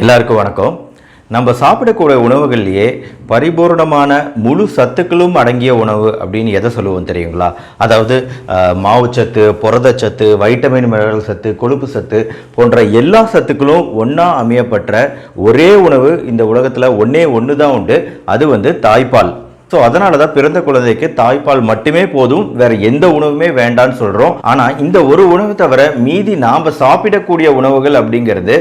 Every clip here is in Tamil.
எல்லாருக்கும் வணக்கம். நம்ம சாப்பிடக்கூடிய உணவுகள்லேயே பரிபூர்ணமான முழு சத்துக்களும் அடங்கிய உணவு அப்படின்னு எதை சொல்லுவோம் தெரியுங்களா? அதாவது மாவுச்சத்து, புரதச்சத்து, வைட்டமின் மினரல் சத்து, கொழுப்பு சத்து போன்ற எல்லா சத்துக்களும் ஒன்றா அமையப்பட்ட ஒரே உணவு இந்த உலகத்தில் ஒன்று தான் உண்டு. அது தாய்ப்பால். ஸோ அதனால தான் பிறந்த குழந்தைக்கு தாய்ப்பால் மட்டுமே போதும், வேற எந்த உணவுமே வேண்டான்னு சொல்கிறோம். ஆனால் இந்த ஒரு உணவு தவிர மீதி நாம் சாப்பிடக்கூடிய உணவுகள் அப்படிங்கிறது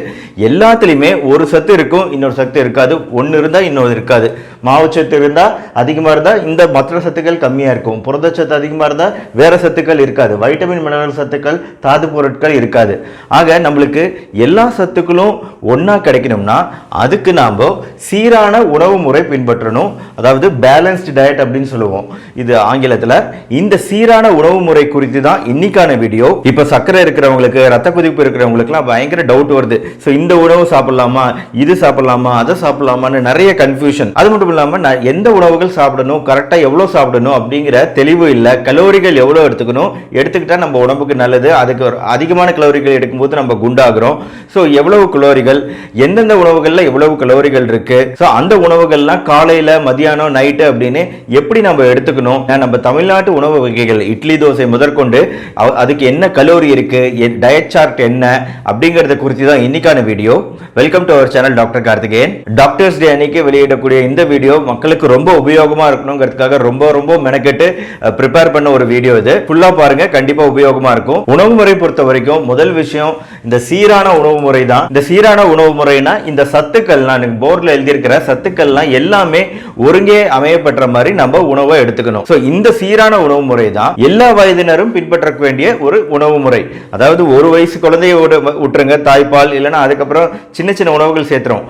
எல்லாத்துலேயுமே ஒரு சத்து இருக்கும், இன்னொரு சத்து இருக்காது. ஒன்று இருந்தால் இன்னொரு இருக்காது. மாவுச்சத்து இருந்தால் அதிகமாக இருந்தால் இந்த மற்ற சத்துக்கள் கம்மியாக இருக்கும். புரதச்சத்து அதிகமாக இருந்தால் வேற சத்துக்கள் இருக்காது. வைட்டமின் மினரல் சத்துக்கள், தாது பொருட்கள் இருக்காது. ஆக நம்மளுக்கு எல்லா சத்துக்களும் ஒன்றா கிடைக்கணும்னா அதுக்கு நாம் சீரான உணவு முறை பின்பற்றணும். அதாவது பேலன்ஸ் டயட் அப்படின்னு சொல்லுவோம் இது ஆங்கிலத்தில். இந்த சீரான உணவு முறை குறித்து தான் இன்னைக்கான வீடியோ. இப்ப சர்க்கரை இருக்கிறவங்களுக்கு, ரத்த கொதிப்பு இருக்கிறவங்களுக்குலாம் பயங்கர டவுட் வருது. ஸோ இந்த உணவு சாப்பிடலாமா, இது சாப்பிடலாமா, அதை சாப்பிடலாமான்னு நிறைய கன்ஃபியூஷன். அது மட்டும் இல்லாம எந்த உணவுகள் சாப்பிடணும், கரெக்டா எவ்வளவு சாப்பிடணும் அப்படிங்கிற தெளிவு இல்லை. கலோரிகள் எவ்வளவு எடுத்துக்கணும், எடுத்துக்கிட்டா நம்ம உடம்புக்கு நல்லது, அதுக்கு அதிகமான கலோரிகள் எடுக்கும்போது நம்ம குண்டாகிறோம். ஸோ எவ்வளவு கலோரிகள், எந்தெந்த உணவுகள்ல எவ்வளவு கலோரிகள் இருக்கு, ஸோ அந்த உணவுகள்லாம் காலையில, மதியானம், நைட்டு அப்படின்னு எப்படி நம்ம எடுத்துக்கணும். நம்ம தமிழ்நாட்டு உணவு வகைகள் இட்லி, தோசை முதற்கொண்டு அதுக்கு என்ன கலோரி இருக்கு, டயட் சார்ட் என்ன அப்படிங்கறத குறித்து தான் இன்னைக்கான video. Welcome to our channel doctor Karthikeyan. Doctors day அன்னைக்கு வெளியிடக்கூடிய இந்த வீடியோ மக்களுக்கு ரொம்ப உபயோகமா இருக்கணுங்கிறதுக்காக ரொம்ப மெனக்கெட்டு ப்ரிப்பேர் பண்ண ஒரு வீடியோ. இது ஃபுல்லா பாருங்க, கண்டிப்பா உபயோகமா இருக்கும். உணவு முறை பொறுத்த வரைக்கும் முதல் விஷயம் இந்த சீரான உணவு முறை தான். இந்த சீரான உணவு முறைனா இந்த சத்துக்கள், நான் போர்டில் எழுதியிருக்கிற சத்துக்கள்லாம் எல்லாமே ஒருங்கே அமையப்பட்ட மாதிரி நம்ம உணவை எடுத்துக்கணும். சோ இந்த சீரான உணவு முறை தான் எல்லா வயதினரும் பின்பற்ற வேண்டிய ஒரு உணவு முறை. அதாவது ஒரு வயசு குழந்தைய விட்டுருங்க தாய்ப்பால், இல்லைன்னா அதுக்கப்புறம் சின்ன சின்ன உணவுகள் சேர்த்துறோம்.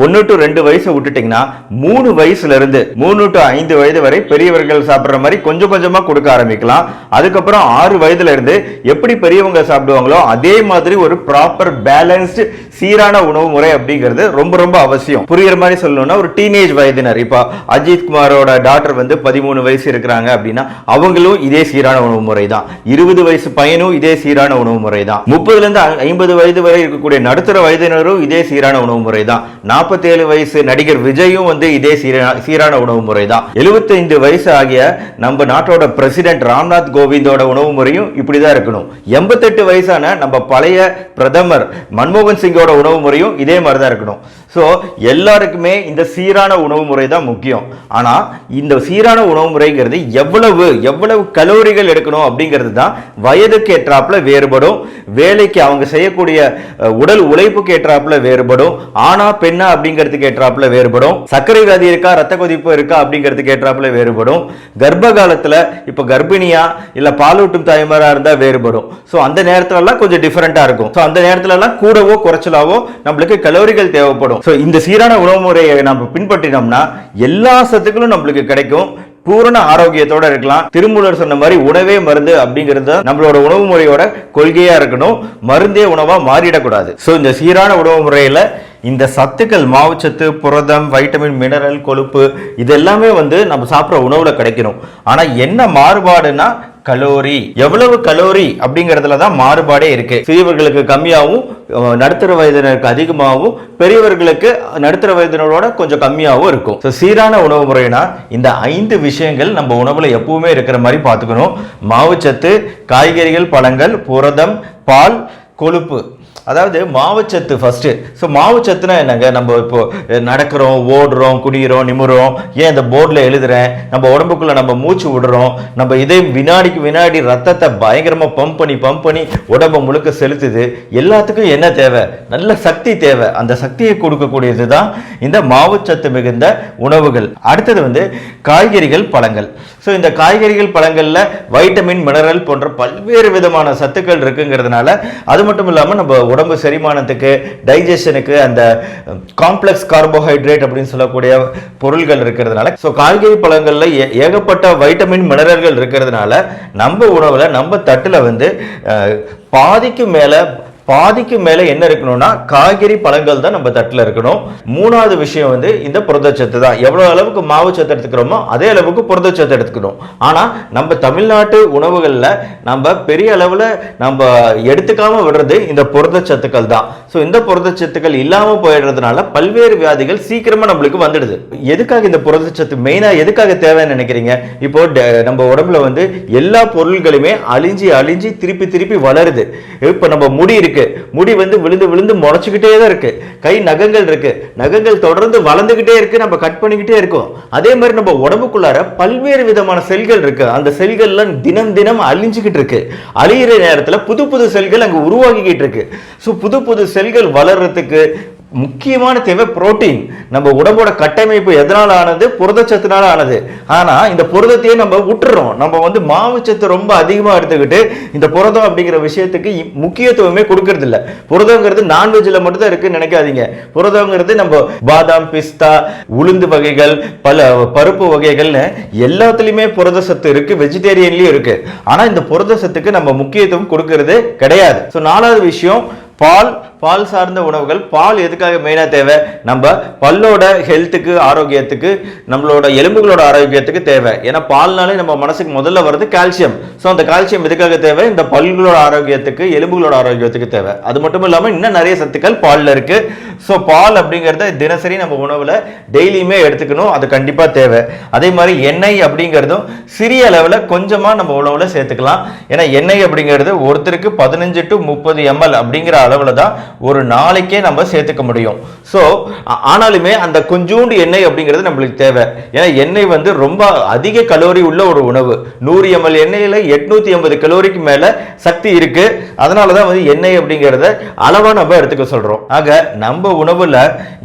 1 to 2 வயசு விட்டுட்டீங்கன்னா 3 வயசுல இருந்து 3 to 5 வயது வரை பெரியவர்கள் சாப்பிடுற மாதிரி கொஞ்சம் கொஞ்சமா கொடுக்க ஆரம்பிக்கலாம். அதுக்கப்புறம் 6 வயதுல இருந்து எப்படி பெரியவங்க சாப்பிடுவாங்களோ அதே மாதிரி ஒரு ப்ராப்பர் பேலன்ஸ்டு சீரான உணவு முறை அப்படிங்கிறது ரொம்ப அவசியம். புரியுற மாதிரி சொல்லணும்னா ஒரு டீனேஜ் வயதினர், இப்ப அஜித் குமாரோட டாக்டர் 13 வயசு இருக்கிறாங்க அப்படின்னா அவங்களும் இதே சீரான உணவு முறை தான். 20 வயசு பையனும் இதே சீரான உணவு முறை தான். 30ல இருந்து 50 வயது வரை இருக்கக்கூடிய நடுத்தர வயதினரும் இதே சீரான உணவு முறை தான். 47 வயசு நடிகர் விஜயும் இதே சீரான உணவு முறை தான். 75 வயசு ஆகிய நம்ம நாட்டோட பிரசிடென்ட் ராம்நாத் கோவிந்தோட உணவு முறையும் இப்படிதான் இருக்கணும். 88 வயசான நம்ம பழைய பிரதமர் மன்மோகன் சிங்கோட உணவு முறையும் இதே மாதிரி தான் இருக்கணும். ஸோ எல்லாருக்குமே இந்த சீரான உணவு முறை தான் முக்கியம். ஆனால் இந்த சீரான உணவு முறைங்கிறது எவ்வளவு கலோரிகள் எடுக்கணும் அப்படிங்கிறது தான் வயதுக்கு ஏற்றாப்புல வேறுபடும். வேலைக்கு அவங்க செய்யக்கூடிய உடல் உழைப்புக்கு ஏற்றாப்புல வேறுபடும். ஆனா பெண்ணா அப்படிங்கிறதுக்கு ஏற்றாப்புல வேறுபடும். சர்க்கரை வியாதி இருக்கா, ரத்த கொதிப்பு இருக்கா அப்படிங்கிறதுக்கு ஏற்றாப்புல வேறுபடும். கர்ப்ப காலத்துல இப்ப கர்ப்பிணியா இல்ல பாலூட்டும் தாய்மாரா இருந்தா வேறுபடும். ஸோ அந்த நேரத்துல எல்லாம் கொஞ்சம் டிஃபரெண்டா இருக்கும். ஸோ அந்த நேரத்துல எல்லாம் கூடவோ குறைச்சலாவோ நம்மளுக்கு கலோரிகள் தேவைப்படும். இந்த சீரான உணவு முறையை நம்ம பின்பற்றினோம்னா எல்லா சத்துக்களும் நம்மளுக்கு கிடைக்கும். பூரண ஆரோக்கியத்தோட இருக்கலாம். திருமூலர் சொன்ன மாதிரி உணவே மருந்து அப்படிங்கிறது நம்மளோட உணவு முறையோட கொள்கையா இருக்கணும். மருந்தே உணவா மாறிடக்கூடாது. சோ இந்த சீரான உணவு முறையில இந்த சத்துக்கள், மாவுச்சத்து, புரதம், வைட்டமின், மினரல், கொழுப்பு இது எல்லாமே நம்ம சாப்பிட்ற உணவுல கிடைக்கணும். ஆனா என்ன மாறுபாடுனா கலோரி. எவ்வளவு கலோரி அப்படிங்கறதுல தான் மாறுபாடே இருக்கு. சிறியவர்களுக்கு கம்மியாகவும், நடுத்தர வயதினருக்கு அதிகமாகவும், பெரியவர்களுக்கு நடுத்தர வயதினரோட கொஞ்சம் கம்மியாகவும் இருக்கும். சீரான உணவு முறைனா இந்த 5 விஷயங்கள் நம்ம உணவுல எப்பவுமே இருக்கிற மாதிரி பார்த்துக்கணும். மாவுச்சத்து, காய்கறிகள், பழங்கள், புரதம், பால், கொழுப்பு. அதாவது மாவுச்சத்து ஃபர்ஸ்ட். ஸோ மாவுச்சத்துனா என்னங்க, நம்ம இப்போ நடக்கிறோம், ஓடுறோம், குடிக்கிறோம், நிமிடுறோம், ஏன் இந்த போர்டில் எழுதுறேன், நம்ம உடம்புக்குள்ள நம்ம மூச்சு விடுறோம், நம்ம இதே வினாடிக்கு வினாடி ரத்தத்தை பயங்கரமாக பம்ப் பண்ணி உடம்பு முழுக்க செலுத்துது. எல்லாத்துக்கும் என்ன தேவை, நல்ல சக்தி தேவை. அந்த சக்தியை கொடுக்கக்கூடியது தான் இந்த மாவுச்சத்து மிகுந்த உணவுகள். அடுத்தது காய்கறிகள், பழங்கள். ஸோ இந்த காய்கறிகள், பழங்கள்ல வைட்டமின், மினரல் போன்ற பல்வேறு விதமான சத்துக்கள் இருக்குங்கிறதுனால அது மட்டும் இல்லாமல் நம்ம உடம்பு செரிமானத்துக்கு, டைஜஷனுக்கு அந்த காம்ப்ளெக்ஸ் கார்போஹைட்ரேட் அப்படின்னு சொல்லக்கூடிய பொருள்கள் இருக்கிறதுனால, ஸோ காய்கறி பழங்கள்ல ஏகப்பட்ட வைட்டமின், மினரல்கள் இருக்கிறதுனால நம்ம உணவுல, நம்ம தட்டுல பாதிக்கு மேல பாதிக்கு மேல என்ன இருக்கணும்னா காய்கறி பழங்கள் தான் நம்ம தட்டுல இருக்கணும். மூணாவது விஷயம் வந்து இந்த புரதச்சத்து தான். எவ்வளவு அளவுக்கு மாவுச்சத்து எடுத்துக்கிறோமோ அதே அளவுக்கு புரதச்சத்து எடுத்துக்கணும். ஆனா நம்ம தமிழ்நாட்டு உணவுகள்ல நம்ம பெரிய அளவுல நம்ம எடுத்துக்காம விடுறது இந்த புரதச்சத்துக்கள் தான். ஸோ இந்த புரதச்சத்துக்கள் இல்லாம போயிடுறதுனால பல்வேறு வியாதிகள் சீக்கிரமா நம்மளுக்கு வந்துடுது. எதுக்காக இந்த புரதச்சத்து மெயினா எதுக்காக தேவைன்னு நினைக்கிறீங்க? இப்போ நம்ம உடம்புல வந்து எல்லா பொருள்களுமே அழிஞ்சி அழிஞ்சி திருப்பி திருப்பி வளருது. இப்போ நம்ம முடி இருக்கு, முடி வந்து விழுந்து விழுந்து முளைச்சுக்கிட்டே தான் இருக்கு. கை நகங்கள் இருக்கு, நகங்கள் தொடர்ந்து வளர்ந்துகிட்டே இருக்கு, நம்ம கட் பண்ணிக்கிட்டே இருக்கோம். அதே மாதிரி நம்ம உடம்புக்குள்ளார பல்வேறு விதமான செல்கள் இருக்கு. அந்த செல்கள்லாம் தினம் தினம் அழிஞ்சுக்கிட்டு இருக்கு. அழியிற நேரத்தில் புது புது செல்கள் அங்க உருவாகிக்கிட்டு இருக்கு. ஸோ புது புது செல்கள் வளர்றதுக்கு முக்கியமான தேவை புரோட்டீன். நம்ம உடம்போட கட்டமைப்பு எதனால ஆனது? புரதச்சத்துனால ஆனது. ஆனா இந்த புரதத்தையே நம்ம விட்டுறோம். நம்ம வந்து மாவுச்சத்து ரொம்ப அதிகமா எடுத்துக்கிட்டு இந்த புரதம் அப்படிங்கிற விஷயத்துக்கு முக்கியத்துவமே கொடுக்கறது இல்ல. புரதங்கிறது நான்வெஜ்ல மட்டும் தான் இருக்குன்னு நினைக்காதீங்க. புரதங்கிறது நம்ம பாதாம், பிஸ்தா, உளுந்து வகைகள், பல பருப்பு வகைகள்னு எல்லாத்துலயுமே புரத சத்து இருக்கு, வெஜிடேரியன்லயும் இருக்கு. ஆனா இந்த புரத சத்துக்கு நம்ம முக்கியத்துவம் கொடுக்கறது கிடையாது. ஸோ நாலாவது விஷயம் பால். பால் சார்ந்த உணவுகள். பால் எதுக்காக மெயினா தேவை? நம்ம பல்லோட ஹெல்த்துக்கு, ஆரோக்கியத்துக்கு, நம்மளோட எலும்புகளோட ஆரோக்கியத்துக்கு தேவை. ஏன்னா பால்னாலே நம்ம மனசுக்கு முதல்ல வருது கால்சியம். ஸோ அந்த கால்சியம் எதுக்காக தேவை? இந்த பல்களோட ஆரோக்கியத்துக்கு, எலும்புகளோட ஆரோக்கியத்துக்கு தேவை. அது மட்டும் இல்லாமல் இன்னும் நிறைய சத்துக்கள் பால்ல இருக்கு. ஸோ பால் அப்படிங்கிறத தினசரி நம்ம உணவுல டெய்லியுமே எடுத்துக்கணும். அது கண்டிப்பா தேவை. அதே மாதிரி எண்ணெய் அப்படிங்கிறதும் சிறிய அளவில் கொஞ்சமா நம்ம உணவுல சேர்த்துக்கலாம். ஏன்னா எண்ணெய் அப்படிங்கிறது ஒருத்தருக்கு 15 to 30 ml அப்படிங்கிற அளவுல தான் ஒரு நாளைக்கே நம்ம சேர்த்துக்க முடியும். ஸோ ஆனாலுமே அந்த கொஞ்சோண்டு எண்ணெய் அப்படிங்கிறது நம்மளுக்கு தேவை. ஏன்னா எண்ணெய் வந்து ரொம்ப அதிக கலோரி உள்ள ஒரு உணவு. 100 ml எண்ணெயில 880 கலோரிக்கு மேல சக்தி இருக்கு. அதனாலதான் வந்து எண்ணெய் அப்படிங்கிறத அளவா நம்ம எடுத்துக்க சொல்றோம். ஆக நம்ம உணவுல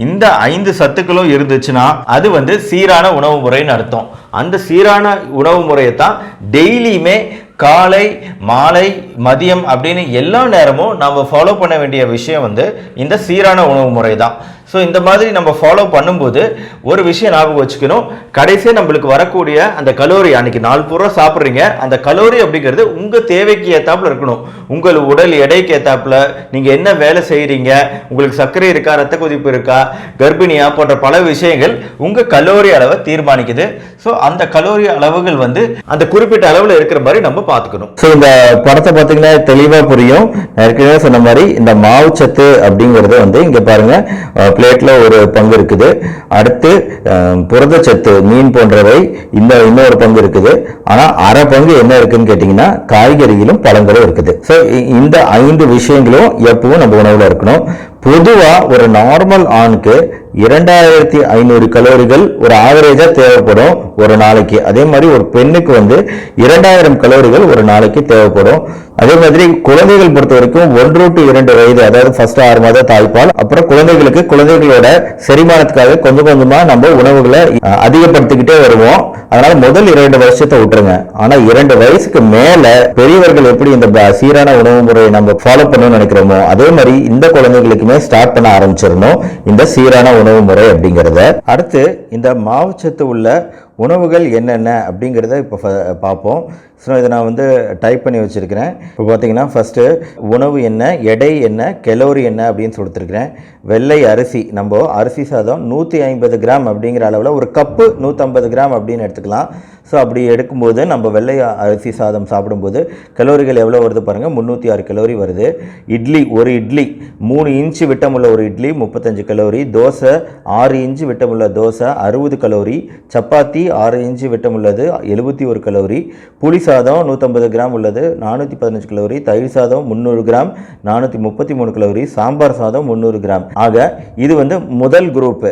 இந்த 5 சத்துக்களும் இருந்துச்சுன்னா அது வந்து சீரான உணவு முறைன்னு அர்த்தம். அந்த சீரான உணவு முறையை தான் டெய்லியுமே காலை, மாலை, மதியம் அப்படின்னு எல்லா நேரமும் நம்ம ஃபாலோ பண்ண வேண்டிய விஷயம் வந்து இந்த சீரான உணவு முறை தான். ஸோ இந்த மாதிரி நம்ம ஃபாலோ பண்ணும்போது ஒரு விஷயம் ஞாபகம் வச்சுக்கணும். கடைசியாக நம்மளுக்கு வரக்கூடிய அந்த கலோரி, அன்னைக்கு 4 பூரா சாப்பிட்றீங்க, அந்த கலோரி அப்படிங்கிறது உங்கள் தேவைக்கு ஏற்றாப்புல இருக்கணும். உங்கள் உடல் எடைக்கு ஏற்றாப்புல நீங்கள் என்ன வேலை செய்கிறீங்க, உங்களுக்கு சர்க்கரை இருக்கா, ரத்த கொதிப்பு இருக்கா, கர்ப்பிணியா போன்ற பல விஷயங்கள் உங்கள் கலோரி அளவை தீர்மானிக்குது. ஸோ அந்த கலோரி அளவுகள் வந்து அந்த குறிப்பிட்ட அளவில் இருக்கிற மாதிரி நம்ம பார்த்துக்கணும். ஸோ இந்த படத்தை பார்த்தீங்கன்னா தெளிவாக புரியும். ஏற்கனவே சொன்ன மாதிரி இந்த மாவுச்சத்து அப்படிங்கிறது வந்து இங்கே பாருங்க, பிளேட்ல ஒரு பங்கு இருக்குது. அடுத்து புரதச்சத்து, மீன் போன்றவை இந்த இன்னொரு பங்கு இருக்குது. ஆனா அரை பங்கு என்ன இருக்குன்னு கேட்டீங்கன்னா காய்கறிகளும் பழங்களும் இருக்குது. ஸோ இந்த 5 விஷயங்களும் எப்பவும் நம்ம உணவுல இருக்கணும். பொதுவா ஒரு நார்மல் ஆணுக்கு 2500 கலோரிகள் ஒரு ஆவரேஜா தேவைப்படும் ஒரு நாளைக்கு. அதே மாதிரி ஒரு பெண்ணுக்கு வந்து 2000 கலோரிகள் ஒரு நாளைக்கு தேவைப்படும். அதே மாதிரி குழந்தைகள் பொறுத்த வரைக்கும் 1 to 2 வயது, அதாவது ஃபர்ஸ்ட் 6 மாத தாய்ப்பால், அப்புறம் குழந்தைகளோட செரிமானத்துக்காக கொஞ்சம் கொஞ்சமா நம்ம உணவுகளை அதிகப்படுத்திக்கிட்டே வருவோம். அதனால முதல் 2 வருஷத்தை விட்டுருங்க. ஆனா 2 வயசுக்கு மேல பெரியவர்கள் எப்படி இந்த சீரான உணவு முறையை நம்ம ஃபாலோ பண்ணணும்னு நினைக்கிறோமோ அதே மாதிரி இந்த குழந்தைகளுக்குமே ஸ்டார்ட் பண்ண ஆரம்பிச்சிடணும் இந்த சீரான உணவு முறை அப்படிங்கிறத. அடுத்து இந்த மாவுச்சத்து உள்ள உணவுகள் என்னென்ன அப்படிங்கிறத இப்போ பார்ப்போம். ஸோ இதை நான் வந்து டைப் பண்ணி வச்சுருக்கிறேன். இப்போ பார்த்தீங்கன்னா ஃபஸ்ட்டு உணவு என்ன, எடை என்ன, கெலோரி என்ன அப்படின்னு கொடுத்துருக்கிறேன். வெள்ளை அரிசி, நம்ம அரிசி சாதம் 150 கிராம் அப்படிங்கிற அளவில் ஒரு கப்பு 150 கிராம் அப்படின்னு எடுத்துக்கலாம். ஸோ அப்படி எடுக்கும்போது நம்ம வெள்ளை அரிசி சாதம் சாப்பிடும்போது கலோரிகள் எவ்வளோ வருது பாருங்கள், 306 கலோரி வருது. இட்லி, ஒரு இட்லி 3 இன்ச்சு விட்டமுள்ள ஒரு இட்லி 35 கலோரி. தோசை 6 இன்ச்சு விட்டமுள்ள தோசை 60 கலோரி. சப்பாத்தி 6 இன்ச்சு விட்டமுள்ளது 71 கலோரி. புளி சாதம் 150 கிராம் உள்ளது 415 கலோரி. தயிர் சாதம் 300 கிராம் 433 கலோரி. சாம்பார் சாதம் 300 கிராம். ஆக இது வந்து முதல் குரூப்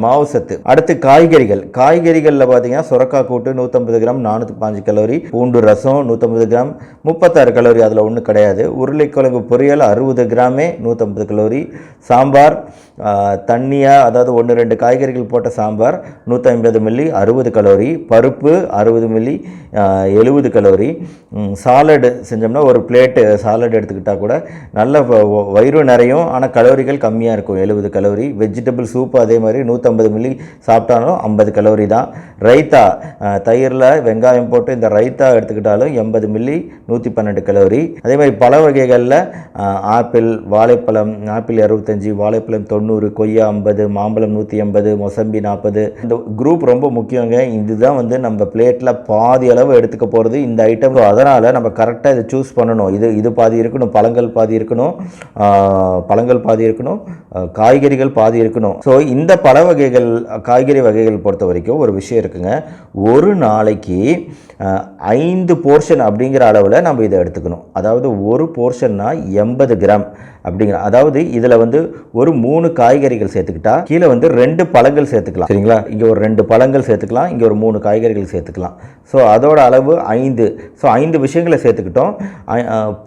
மாவு சத்து. அடுத்து காய்கறிகளில் பார்த்தீங்கன்னா சுரக்காய் கூட்டு 150 கிராம் 405 கலோரி. பூண்டு ரசம் 150 கிராம் 36 கலோரி, அதில் ஒன்றும் கிடையாது. உருளைக்கிழங்கு பொரியல் 60 கிராமே 150 கலோரி. சாம்பார் தண்ணியாக, அதாவது 1-2 காய்கறிகள் போட்ட சாம்பார் 150 மில்லி 60 கலோரி, பருப்பு 60 மில்லி 70 கலோரி, சாலடு செஞ்சோம்னா ஒரு பிளேட்டு சாலட் எடுத்துக்கிட்டால் கூட நல்ல வயிறு நிறையும், ஆனால் கலோரிகள் கம்மியாக இருக்கும், 70 கலோரி. வெஜிடபிள் சூப் அதே மாதிரி 150 மில்லி சாப்பிட்டாலும் 50 கலோரி தான். ரைத்தா, தயிரில் வெங்காயம் போட்டு இந்த ரைத்தா எடுத்துக்கிட்டாலும் 80 மில்லி 112 கலோரி. அதே மாதிரி பழ வகைகளில் ஆப்பிள், வாழைப்பழம், ஆப்பிள் 65, வாழைப்பழம் 90, கொய்யா 50, மாம்பழம் 180, மொசம்பி 40. இந்த குரூப் ரொம்ப முக்கியங்க. இதுதான் வந்து நம்ம பிளேட்டில் பாதி அளவு எடுத்துக்க போகிறது இந்த ஐட்டம். அதனால் நம்ம கரெக்டாக இதை சூஸ் பண்ணணும். இது பாதி இருக்கணும், பழங்கள் பாதி இருக்கணும், காய்கறிகள் பாதி இருக்கணும். ஸோ இந்த பழ வகைகள், காய்கறி வகைகள் பொறுத்த வரைக்கும் ஒரு விஷயம் இருக்குங்க. ஒரு நாளைக்கு 5 போர்ஷன் அப்படிங்கிற அளவில் நம்ம இதை எடுத்துக்கணும். அதாவது ஒரு போர்ஷன்னா 80 கிராம் அப்படிங்கிற, அதாவது இதில் வந்து ஒரு 3 காய்கறிகள் சேர்த்துக்கிட்டா கீழே வந்து 2 பழங்கள் சேர்த்துக்கலாம். சரிங்களா? இங்கே ஒரு 2 பழங்கள் சேர்த்துக்கலாம், இங்கே ஒரு 3 காய்கறிகள் சேர்த்துக்கலாம். ஸோ அதோட அளவு 5. ஸோ 5 விஷயங்களை சேர்த்துக்கிட்டோம்.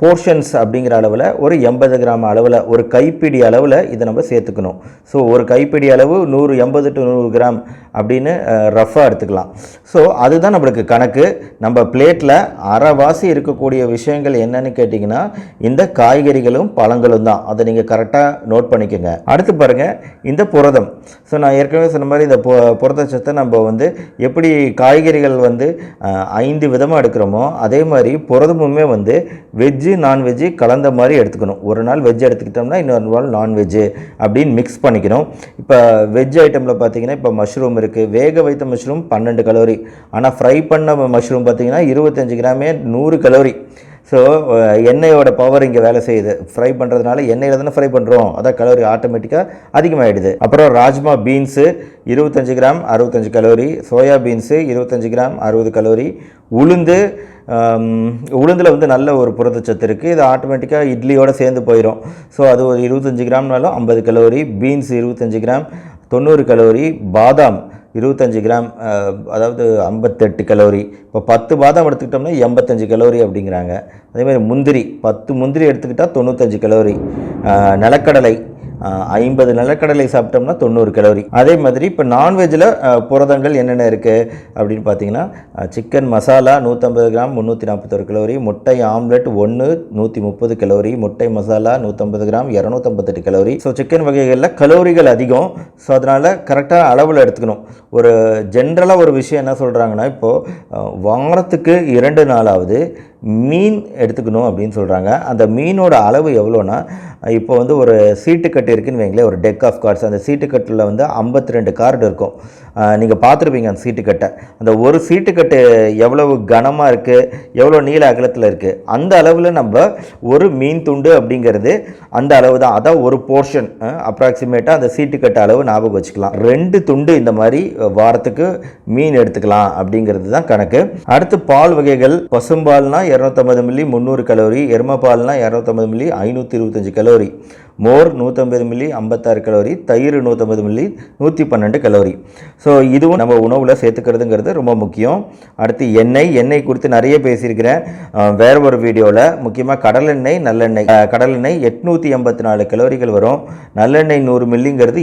போர்ஷன்ஸ் அப்படிங்கிற அளவில் ஒரு 80 கிராம் அளவில், ஒரு கைப்பிடி அளவில் இதை நம்ம சேர்த்துக்கணும். ஸோ ஒரு கைப்பிடி அளவு 80 to 100 கிராம் அப்படின்னு ரஃபாக எடுத்துக்கலாம். ஸோ அதுதான் நம்மளுக்கு கணக்கு. நம்ம பிளேட்டில் அரைவாசி இருக்கக்கூடிய விஷயங்கள் என்னன்னு கேட்டிங்கன்னா இந்த காய்கறிகளும் பழங்களும் தான். அதை நீங்கள் கரெக்டாக நோட் பண்ணிக்கோங்க. அடுத்து பாருங்கள், இந்த புரதம். ஸோ நான் ஏற்கனவே சொன்ன மாதிரி இந்த புரதச்சத்தை நம்ம வந்து எப்படி காய்கறிகள் வந்து 5 விதமாக எடுக்கிறோமோ அதே மாதிரி புரதமுமே வந்து வெஜ்ஜு நான்வெஜ்ஜு கலந்த மாதிரி எடுத்துக்கணும். ஒரு நாள் வெஜ் எடுத்துக்கிட்டோம்னா இன்னொரு நாள் நான்வெஜ்ஜு அப்படின்னு மிக்ஸ் பண்ணிக்கணும். இப்போ வெஜ் ஐட்டமில் பார்த்தீங்கன்னா இப்போ மஷ்ரூம் இருக்குது. வேக வைத்த மஷ்ரூம் 12 கலோரி, ஆனால் ஃப்ரை பண்ண மஷ்ரூம் பார்த்தீங்கன்னா 25 கிராமே 100 கலோரி. ஸோ எண்ணெயோட பவர் இங்கே வேலை செய்யுது. ஃப்ரை பண்ணுறதுனால எண்ணெயில் தானே ஃப்ரை பண்ணுறோம், அதான் கலோரி ஆட்டோமேட்டிக்காக அதிகமாகிடுது. அப்புறம் rajma beans 25 gram 65 calorie, soya beans 25 gram 60 calorie, உளுந்தில் வந்து நல்ல ஒரு புரதச்சத்து இருக்குது. இது ஆட்டோமேட்டிக்காக இட்லியோடு சேர்ந்து போயிடும். ஸோ அது ஒரு 25 கிராம்னாலும் 50 கலோரி. Beans 25 gram 90 calorie. பாதாம் 25 கிராம் அதாவது 58 கலோரி. இப்போ 10 பாதாம் எடுத்துக்கிட்டோம்னா 85 கலோரி அப்படிங்கிறாங்க. அதேமாதிரி முந்திரி 10 முந்திரி எடுத்துக்கிட்டால் 95 கலோரி. நிலக்கடலை 50 நிலக்கடலை சாப்பிட்டோம்னா 90 கலோரி. அதே மாதிரி இப்போ நான்வெஜ்ஜில் புரதங்கள் என்னென்ன இருக்குது அப்படின்னு பார்த்தீங்கன்னா சிக்கன் மசாலா 150 கிராம் 341 கலோரி, முட்டை ஆம்லெட் 1 130 கலோரி, முட்டை masala 150 gram 258 calorie. So chicken வகைகளில் கலோரிகள் அதிகம். ஸோ அதனால் கரெக்டாக அளவில் எடுத்துக்கணும். ஒரு ஜென்ரலாக ஒரு விஷயம் என்ன சொல்கிறாங்கன்னா, இப்போது வாரத்துக்கு 2 நாளாவது மீன் எடுத்துக்கணும் அப்படின்னு சொல்கிறாங்க. அந்த மீனோட அளவு எவ்வளோன்னா, இப்போ வந்து ஒரு சீட்டுக்கட்டு இருக்குதுன்னு வைங்களேன், ஒரு டெக் ஆஃப் கார்ட்ஸ். அந்த சீட்டுக்கட்டில் வந்து 52 கார்டு இருக்கும். நீங்கள் பார்த்துருப்பீங்க அந்த சீட்டுக்கட்டை. அந்த ஒரு சீட்டுக்கட்டு எவ்வளவு கனமாக இருக்குது, எவ்வளோ நீள அகலத்தில் இருக்குது, அந்த அளவில் நம்ம ஒரு மீன் துண்டு அப்படிங்கிறது அந்த அளவு தான். அதான் ஒரு போர்ஷன். அப்ராக்சிமேட்டாக அந்த சீட்டுக்கட்டு அளவு ஞாபகம் வச்சுக்கலாம். 2 துண்டு இந்த மாதிரி வாரத்துக்கு மீன் எடுத்துக்கலாம் அப்படிங்கிறது தான் கணக்கு. அடுத்து பால் வகைகள். பசும்பால்னா 250 மில்லி 300 கலோரி, எருமைப்பால்னா 250 மில்லி 525 கலோரி, மோர் 150 மில்லி 56 கலோரி, தயிர் 150 மில்லி 112 கலோரி. ஸோ இதுவும் நம்ம உணவில் சேர்த்துக்கிறதுங்கிறது ரொம்ப முக்கியம். அடுத்து எண்ணெய் குறித்து நிறைய பேசியிருக்கிறேன் வேற ஒரு வீடியோவில். முக்கியமாக கடலெண்ணெய், நல்லெண்ணெய். கடலெண்ணெய் 884 கலோரிகள் வரும். நல்லெண்ணெய் 100 மில்லிங்கிறது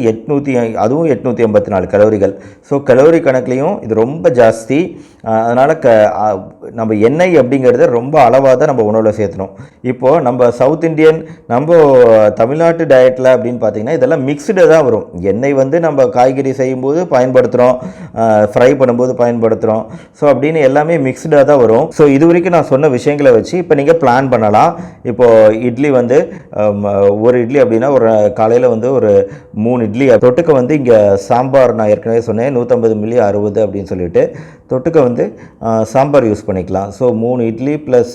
அதுவும் 884 கலோரிகள். ஸோ கலோரி கணக்குலையும் இது ரொம்ப ஜாஸ்தி. அதனால் நம்ம எண்ணெய் அப்படிங்கிறது ரொம்ப அளவாக தான் நம்ம உணவில் சேர்த்தணும். இப்போது நம்ம சவுத் இண்டியன், நம்ம தமிழ்நாட்டு டயட்டில் அப்படின்னு பார்த்தீங்கன்னா இதெல்லாம் மிக்ஸ்டு தான் வரும். எண்ணெய் வந்து நம்ம காய்கறி செய்யும்போது பயன்படுத்துகிறோம், ஃப்ரை பண்ணும்போது பயன்படுத்துகிறோம். ஸோ அப்படின்னு எல்லாமே மிக்ஸ்டாக தான் வரும். ஸோ இது வரைக்கும் நான் சொன்ன விஷயங்களை வச்சு இப்போ நீங்கள் பிளான் பண்ணலாம். இப்போது இட்லி வந்து ஒரு இட்லி அப்படின்னா ஒரு காலையில் வந்து ஒரு 3 இட்லி. தொட்டுக்க வந்து இங்கே சாம்பார் நான் ஏற்கனவே சொன்னேன் 150 மில்லி 60 அப்படின்னு சொல்லிட்டு தொட்டுக்க வந்து சாம்பார் யூஸ் பண்ணிக்கலாம். ஸோ 3 இட்லி ப்ளஸ்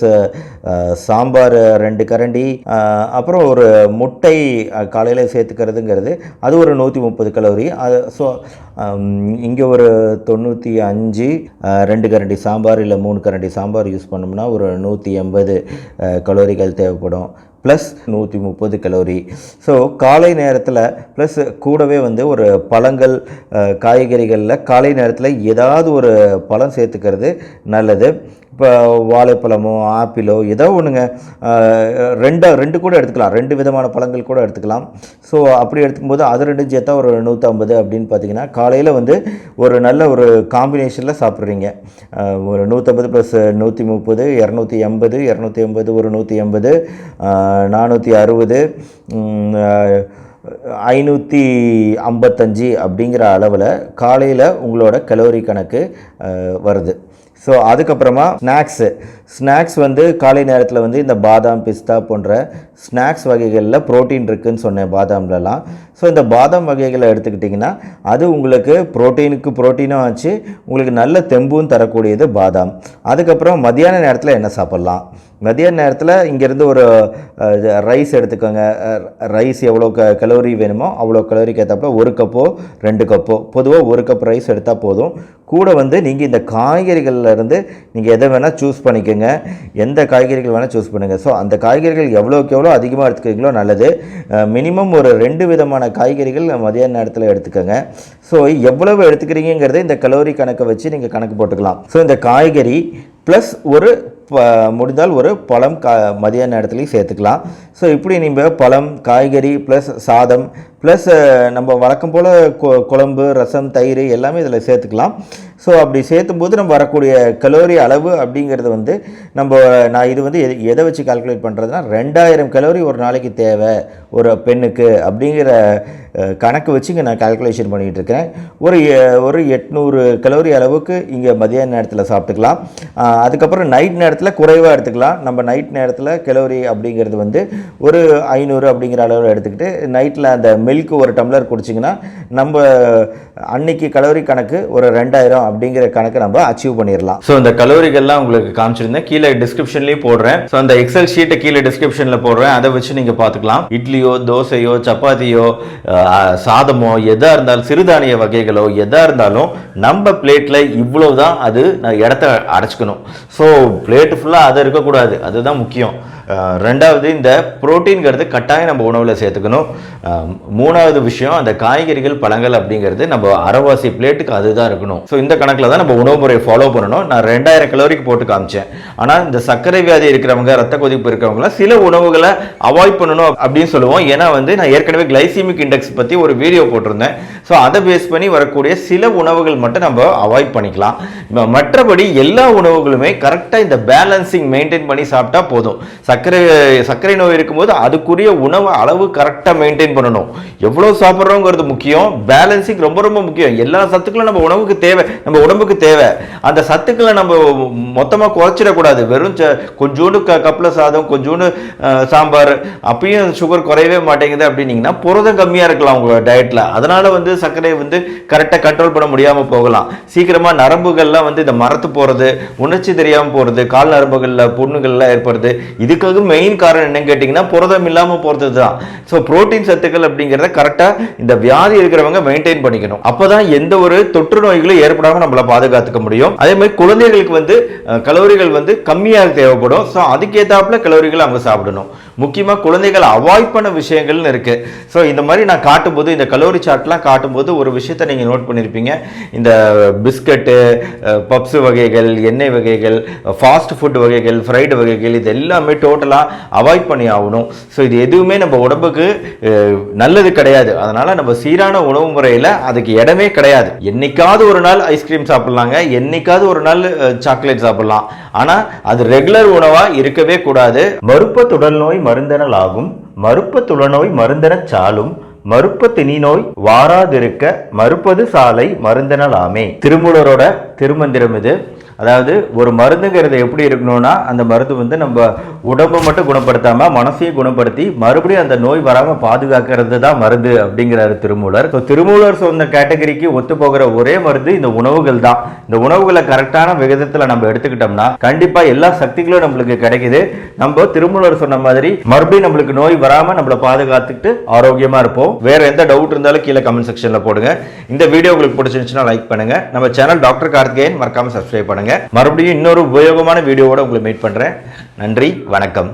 சாம்பார் 2 கரண்டி, அப்புறம் ஒரு முட்டை காலையில் சேர்த்துக்கிறதுங்கிறது அது ஒரு 130 கலோரி. ஸோ இங்கே ஒரு 95, 2 கரண்டி சாம்பார் இல்லை 3 கரண்டி சாம்பார் யூஸ் பண்ணோம்னா ஒரு 180 கலோரிகள் தேவைப்படும். Plus 130 calorie. ஸோ காலை நேரத்தில் ப்ளஸ் கூடவே வந்து ஒரு பழங்கள், காய்கறிகளில் காலை நேரத்தில் ஏதாவது ஒரு பழம் சேர்த்துக்கிறது நல்லது. இப்போ வாழைப்பழமோ ஆப்பிளோ ஏதோ ஒன்றுங்க, ரெண்டு கூட எடுத்துக்கலாம், 2 விதமான பழங்கள் கூட எடுத்துக்கலாம். ஸோ அப்படி எடுத்துக்கும்போது அது 2 சேர்த்தா ஒரு 150 அப்படின்னு பார்த்தீங்கன்னா காலையில் வந்து ஒரு நல்ல ஒரு காம்பினேஷனில் சாப்பிட்றீங்க. ஒரு 150 ப்ளஸ் 130, 280, 280 ஒரு 180, 460, 555 அப்படிங்கிற அளவில் காலையில் உங்களோட கலோரி கணக்கு வருது. ஸோ அதுக்கப்புறமா ஸ்நாக்ஸ் வந்து காலை நேரத்தில் வந்து இந்த பாதாம் பிஸ்தா போன்ற ஸ்நாக்ஸ் வகைகளில் ப்ரோட்டீன் இருக்குதுன்னு சொன்னேன் பாதாம்லலாம். ஸோ இந்த பாதாம் வகைகளை எடுத்துக்கிட்டிங்கன்னா அது உங்களுக்கு ப்ரோட்டீனும் ஆச்சு, உங்களுக்கு நல்ல தெம்பும் தரக்கூடியது பாதாம். அதுக்கப்புறம் மத்தியான நேரத்தில் என்ன சாப்பிட்லாம்? மதியான நேரத்தில் இங்கேருந்து ஒரு ரைஸ் எடுத்துக்கோங்க. ரைஸ் எவ்வளோ கலோரி வேணுமோ அவ்வளோ கலோரிக்கு ஏற்றப்போ 1 கப்போ 2 கப்போ, பொதுவாக 1 கப் ரைஸ் எடுத்தால் போதும். கூட வந்து நீங்கள் இந்த காய்கறிகள்லேருந்து நீங்கள் எதை வேணால் சூஸ் பண்ணிக்கோங்க, எந்த காய்கறிகள் வேணால் சூஸ் பண்ணுங்கள். ஸோ அந்த காய்கறிகள் எவ்வளோக்கு எவ்வளோ அதிகமாக எடுத்துக்கிறீங்களோ நல்லது. மினிமம் ஒரு 2 விதமான காய்கறிகள் மதியான நேரத்தில் எடுத்துக்கோங்க. ஸோ எவ்வளவு எடுத்துக்கிறீங்கிறத இந்த கலோரி கணக்கை வச்சு நீங்கள் கணக்கு போட்டுக்கலாம். ஸோ இந்த காய்கறி ப்ளஸ் முடிந்தால் ஒரு பழம் மதியான நேரத்துலையும் சேர்த்துக்கலாம். ஸோ இப்படி நீங்கள் பழம், காய்கறி ப்ளஸ் சாதம் ப்ளஸ் நம்ம வழக்கம் போல் குழம்பு, ரசம், தயிர் எல்லாமே இதில் சேர்த்துக்கலாம். ஸோ அப்படி சேர்த்தும்போது நம்ம வரக்கூடிய கலோரி அளவு அப்படிங்கிறது வந்து நான் இது வந்து எதை வச்சு கால்குலேட் பண்ணுறதுனா 2000 கலோரி ஒரு நாளைக்கு தேவை ஒரு பெண்ணுக்கு அப்படிங்கிற கணக்கு வச்சு இங்கே நான் கால்குலேஷன் பண்ணிகிட்டு இருக்கேன். ஒரு 800 கலோரி அளவுக்கு இங்கே மதியான நேரத்தில் சாப்பிட்டுக்கலாம். அதுக்கப்புறம் நைட் நேரத்தில் குறைவாக எடுத்துக்கலாம். நம்ம நைட் நேரத்தில் கலோரி அப்படிங்கிறது வந்து ஒரு 500 அப்படிங்கிற அளவில் எடுத்துக்கிட்டு நைட்டில் அந்த மில்க் ஒரு டம்ளர் குடிச்சிங்கன்னா நம்ம அன்னைக்கு கலோரி கணக்கு ஒரு 2000 அப்படிங்கிற கணக்கை நம்ம அச்சீவ் பண்ணிடலாம். ஸோ இந்த கலோரிகள்லாம் உங்களுக்கு காமிச்சிருந்தேன், கீழே டிஸ்கிரிப்ஷன்லேயும் போடுறேன். ஸோ அந்த எக்ஸல் ஷீட்டை கீழே டிஸ்கிரிப்ஷனில் போடுறேன், அதை வச்சு நீங்கள் பார்த்துக்கலாம். இட்லியோ தோசையோ சப்பாத்தியோ சாதமோ எதாக இருந்தாலும் சிறுதானிய வகைகளோ எதாக இருந்தாலும் நம்ம பிளேட்டில் இவ்வளோ தான் அது இடத்த அடைச்சிக்கணும். ஸோ பிளேட்டு ஃபுல்லாக அது இருக்கக்கூடாது, அதுதான் முக்கியம். ரெண்டாவது இந்த புரோட்டீன்கிறது கட்டாயம் நம்ம உணவில் சேர்த்துக்கணும். மூணாவது விஷயம் அந்த காய்கறிகள் பழங்கள் அப்படிங்கிறது நம்ம அரைவாசி பிளேட்டுக்கு அதுதான் இருக்கணும். ஸோ இந்த கணக்கில் தான் நம்ம உணவு முறையை ஃபாலோ பண்ணணும். நான் 2000 கலோரிக்கு போட்டு காமிச்சேன். ஆனால் இந்த சர்க்கரை வியாதி இருக்கிறவங்க, ரத்த கொதிப்பு இருக்கிறவங்களாம் சில உணவுகளை அவாய்ட் பண்ணணும் அப்படின்னு சொல்லுவோம். ஏன்னா வந்து நான் ஏற்கனவே கிளைசிமிக் இண்டெக்ஸ் பற்றி ஒரு வீடியோ போட்டிருந்தேன். ஸோ அதை பேஸ் பண்ணி வரக்கூடிய சில உணவுகள் மட்டும் நம்ம அவாய்ட் பண்ணிக்கலாம். மற்றபடி எல்லா உணவுகளுமே கரெக்டாக இந்த பேலன்சிங் மெயின்டைன் பண்ணி சாப்பிட்டா போதும். சர்க்கரை நோய் இருக்கும்போது அதுக்குரிய உணவு அளவு கரெக்டாக மெயின்டைன் பண்ணணும். எவ்வளோ சாப்பிட்றோங்கிறது முக்கியம், பேலன்சிங் ரொம்ப ரொம்ப முக்கியம். எல்லா சத்துக்களும் நம்ம உணவுக்கு தேவை, நம்ம உடம்புக்கு தேவை. அந்த சத்துக்களை நம்ம மொத்தமாக குறைச்சிடக்கூடாது. வெறும் கொஞ்சோண்டு கப்பில் சாதம், கொஞ்சோண்டு சாம்பார், அப்பயும் சுகர் குறையவே மாட்டேங்குது அப்படின்னீங்கன்னா புரதம் கம்மியாக இருக்கலாம் உங்கள் டயட்டில். அதனால வந்து சர்க்கரையை வந்து கரெக்டாக கண்ட்ரோல் பண்ண முடியாமல் போகலாம். சீக்கிரமாக நரம்புகள்லாம் வந்து இந்த மரத்து போகிறது, உணர்ச்சி தெரியாமல் போகிறது, கால் நரம்புகளில் புண்ணுகள்லாம் ஏற்படுது. இதுக்காக மெயின் காரணம் என்னன்னு கேட்டிங்கன்னா புரதம் இல்லாமல் போகிறது தான். ஸோ புரோட்டீன் சத்துக்கள் அப்படிங்கிறத கரெக்டாக இந்த வியாதி இருக்கிறவங்க மெயின்டைன் பண்ணிக்கணும். அப்போதான் எந்த ஒரு தொற்று நோய்களும் ஏற்படாமல் நம்மளை பாதுகாத்துக்க முடியும். அதே மாதிரி குழந்தைகளுக்கு வந்து கலோரிகள் வந்து கம்மியாக தேவைப்படும். ஸோ அதுக்கேற்றாப்புல கலோரிகள் அவங்க சாப்பிடணும். முக்கியமாக குழந்தைகள் அவாய்ட் பண்ண விஷயங்கள்னு இருக்கு. ஸோ இந்த மாதிரி நான் காட்டும்போது, இந்த கலோரி சார்ட்லாம் காட்டும்போது ஒரு விஷயத்தை நீங்கள் நோட் பண்ணியிருப்பீங்க. இந்த பிஸ்கட்டு, பப்ஸ் வகைகள், எண்ணெய் வகைகள், ஃபாஸ்ட் ஃபுட் வகைகள், ஃப்ரைடு வகைகள், இது எல்லாமே டோட்டலாக அவாய்ட் பண்ணி ஆகணும். ஸோ இது எதுவுமே நம்ம உடம்புக்கு நல்லது கிடையாது. அதனால் நம்ம சீரான உணவு முறையில் அதுக்கு இடமே கிடையாது. என்னைக்காவது ஒரு நாள் ஐஸ்கிரீம் சாப்பிட்லாங்க, என்னைக்காவது ஒரு நாள் சாக்லேட் சாப்பிட்லாம். ஆனால் அது ரெகுலர் உணவாக இருக்கவே கூடாது. மருப்ப தொடர் நோய் மருந்தெனல் ஆகும், மருப்ப துளநோய் மருந்தெனச் சாலும், மருப்ப திணி நோய் வாராதிருக்க மறுப்பது சாலை மருந்தெனலாமே. திருமூலரோட திருமந்திரம் இது. அதாவது ஒரு மருந்துங்கிறது எப்படி இருக்கணும்னா, அந்த மருந்து வந்து நம்ம உடம்பை மட்டும் குணப்படுத்தாம மனசையும் குணப்படுத்தி மறுபடியும் அந்த நோய் வராமல் பாதுகாக்கிறது தான் மருந்து அப்படிங்கிறாரு திருமூலர். ஸோ திருமூலர் சொன்ன கேட்டகரிக்கு ஒத்து போகிற ஒரே மருந்து இந்த உணவுகள் தான். இந்த உணவுகளை கரெக்டான விகிதத்தில் நம்ம எடுத்துக்கிட்டோம்னா கண்டிப்பாக எல்லா சக்திகளும் நம்மளுக்கு கிடைக்குது. நம்ம திருமூலர் சொன்ன மாதிரி மறுபடியும் நம்மளுக்கு நோய் வராமல் நம்மளை பாதுகாத்துக்கிட்டு ஆரோக்கியமாக இருப்போம். வேற எந்த டவுட் இருந்தாலும் கீழே கமெண்ட் செக்ஷனில் போடுங்க. இந்த வீடியோ உங்களுக்கு பிடிச்சிருந்துச்சுன்னா லைக் பண்ணுங்க. நம்ம சேனல் டாக்டர் கார்த்திகேயன் மறக்காம சப்ஸ்கிரைப் பண்ணுங்க. மறுபடியும் இன்னொரு உபயோகமான வீடியோவோட உங்களை மீட் பண்றேன். நன்றி, வணக்கம்.